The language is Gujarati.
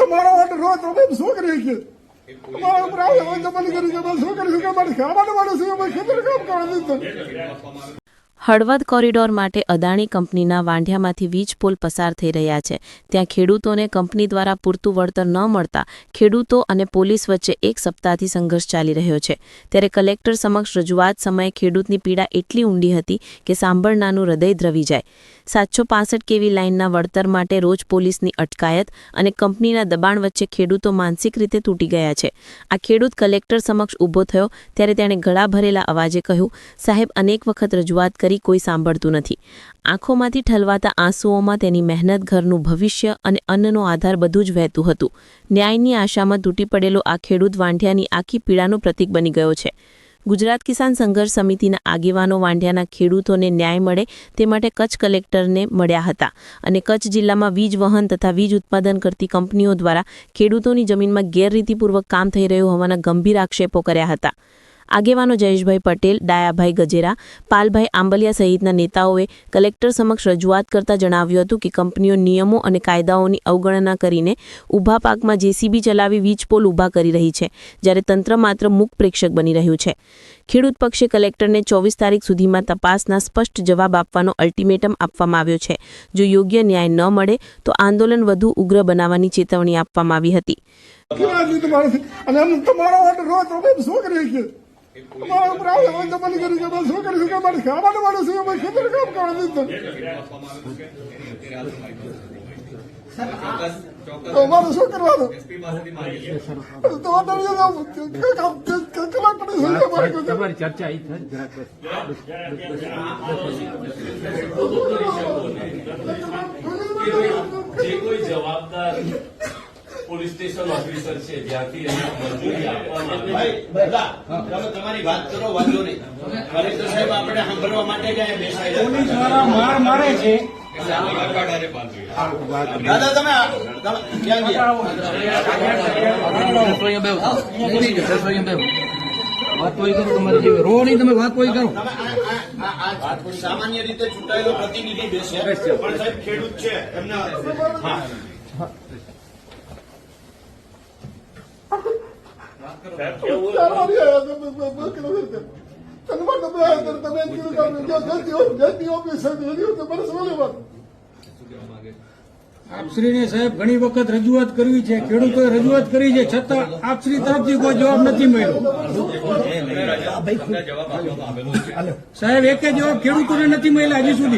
તમારો ઓર્ડર હોય તો શું કરી શકીએ? તમારા ઉપર આવે હોય તો બંધ કરી શકીએ. શું કરી શકીએ? અમારે ખાવાનું માણસ છે, અમે ખેતર કામ કરવા દીધું. હળવદ કોરિડોર માટે અદાણી કંપનીના વાંઢિયામાંથી વીજ પોલ પસાર થઈ રહ્યા છે. ત્યાં ખેડૂતોને કંપની દ્વારા પૂરતું વળતર ન મળતા ખેડૂતો અને પોલીસ વચ્ચે એક સપ્તાહથી સંઘર્ષ ચાલી રહ્યો છે. ત્યારે કલેક્ટર સમક્ષ રજૂઆત સમયે ખેડૂતની પીડા એટલી ઊંડી હતી કે સાંભળનાનું હૃદય દ્રવી જાય. 765 કેવી લાઇનના વળતર માટે રોજ પોલીસની અટકાયત અને કંપનીના દબાણ વચ્ચે ખેડૂતો માનસિક રીતે તૂટી ગયા છે. આ ખેડૂત કલેક્ટર સમક્ષ ઊભો થયો ત્યારે તેણે ગળા ભરેલા અવાજે કહ્યું, સાહેબ, અનેક વખત રજૂઆત કરી કોઈ સાંભળતું નથી. આંખોમાંથી ઠલવાતા આંસુઓમાં તેની મહેનત, ઘરનું ભવિષ્ય અને અન્નનો આધાર બધું જ વહેતું હતું. ન્યાયની આશામાં તૂટી પડેલો આ ખેડૂત વાંઢિયાની આખી પીડાનું પ્રતીક બની ગયો છે. ગુજરાત કિસાન સંઘર્ષ સમિતિના આગેવાનો વાંઢિયાના ખેડૂતોને ન્યાય મળે તે માટે કચ્છ કલેક્ટરને મળ્યા હતા અને કચ્છ જિલ્લામાં વીજ વહન તથા વીજ ઉત્પાદન કરતી કંપનીઓ દ્વારા ખેડૂતોની જમીનમાં ગેરરીતિપૂર્વક કામ થઈ રહ્યું હોવાના ગંભીર આક્ષેપો કર્યા હતા. આગેવાનો જયેશભાઈ પટેલ, ડાયાભાઈ ગજેરા, પાલભાઈ આંબલિયા સહિતના નેતાઓએ કલેક્ટર સમક્ષ રજૂઆત કરતા જણાવ્યું હતું કે કંપનીઓ નિયમો અને કાયદાઓની અવગણના કરીને ઊભા પાકમાં જેસીબી ચલાવી વીજ પોલ ઊભા કરી રહી છે, જ્યારે તંત્ર માત્ર મૂક પ્રેક્ષક બની રહ્યું છે. ખેડૂત પક્ષે કલેક્ટરને 24 તારીખ સુધીમાં તપાસના સ્પષ્ટ જવાબ આપવાનો અલ્ટિમેટમ આપવામાં આવ્યો છે. જો યોગ્ય ન્યાય ન મળે તો આંદોલન વધુ ઉગ્ર બનાવવાની ચેતવણી આપવામાં આવી હતી. તમારો ઓર્ડર હોય તો શું કરી શકીએ? તમારા ઉપર આવે હોય તો બંધ કરી શકીએ. શું કરી શકીએ? અમારે ખાવાનું માણસ છે, અમે ખેતર કામ કરવા દીધું. તો અમારે શું કરવાનું? તો તમારી ચર્ચા જે કોઈ જવાબદાર પોલીસ સ્ટેશન ઓફિસર છે જ્યાંથી મંજૂરી આપવામાં તમારી વાત કરો, વાંધો નહીં. કલેક્ટર સાહેબ આપણે સાંભળવા માટે જ બેસાય પોલીસ વાળા માર મારે છે. દાદા તમે ક્યાં ગયા? વાત કોઈ કરો તમારી જેવી રો નહીં, તમે વાત કોઈ કરો. સામાન્ય રીતે ચૂંટાયેલો પ્રતિનિધિ બેસે પણ સાહેબ ખેડૂત છે એમના આપશ્રીને સાહેબ ઘણી વખત રજૂઆત કરવી છે, ખેડૂતોએ રજૂઆત કરી છે, છતાં આપશ્રી તરફથી કોઈ જવાબ નથી મળ્યો. સાહેબ, એક જવાબ ખેડૂતોને નથી મળ્યા હજી સુધી.